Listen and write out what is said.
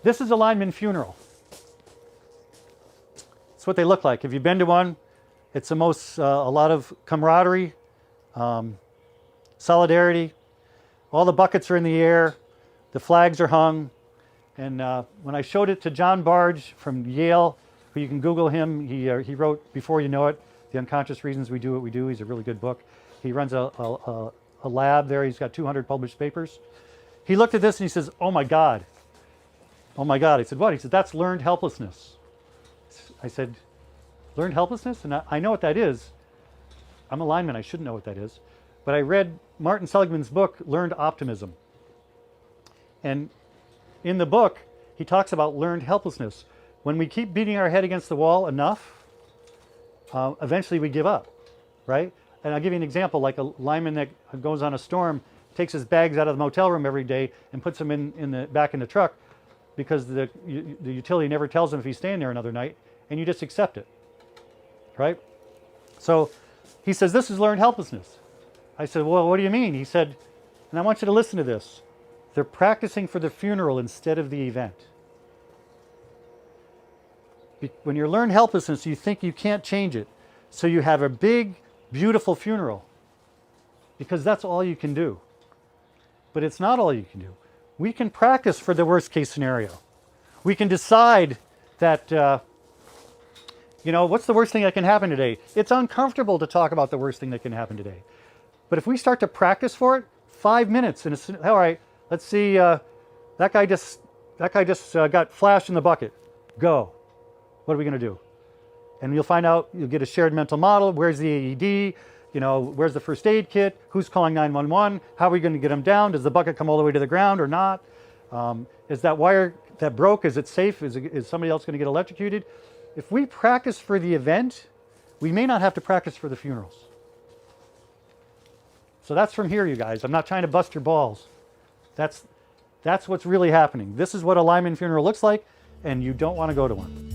This is a lineman funeral. It's what they look like. If you've been to one, it's the most, a lot of camaraderie, solidarity. All the buckets are in the air. The flags are hung. And when I showed it to John Barge from Yale, who you can Google him, he wrote Before You Know It, The Unconscious Reasons We Do What We Do. He's a really good book. He runs a lab there. He's got 200 published papers. He looked at this and he says, oh my God. Oh my God. I said, what? He said, that's learned helplessness. I said, learned helplessness? And I know what that is. I'm a lineman. I shouldn't know what that is. But I read Martin Seligman's book, Learned Optimism. And in the book, he talks about learned helplessness. When we keep beating our head against the wall enough, eventually we give up, right? And I'll give you an example, like a lineman that goes on a storm, takes his bags out of the motel room every day and puts them back in the truck because the utility never tells him if he's staying there another night, and you just accept it, right? So he says, this is learned helplessness. I said, well, what do you mean? He said, and I want you to listen to this. They're practicing for the funeral instead of the event. When you're learned helplessness, you think you can't change it. So you have a big, beautiful funeral because that's all you can do. But it's not all you can do. We can practice for the worst case scenario. We can decide that, you know, what's the worst thing that can happen today? It's uncomfortable to talk about the worst thing that can happen today. But if we start to practice for it, 5 minutes, and all right, let's see, that guy just got flashed in the bucket. Go. What are we going to do? And you'll find out, you'll get a shared mental model. Where's the AED? You know, where's the first aid kit? Who's calling 911? How are we going to get them down? Does the bucket come all the way to the ground or not? Is that wire that broke, is it safe? Is somebody else going to get electrocuted? If we practice for the event, we may not have to practice for the funerals. So that's from here, you guys. I'm not trying to bust your balls. That's what's really happening. This is what a lineman funeral looks like, and you don't want to go to one.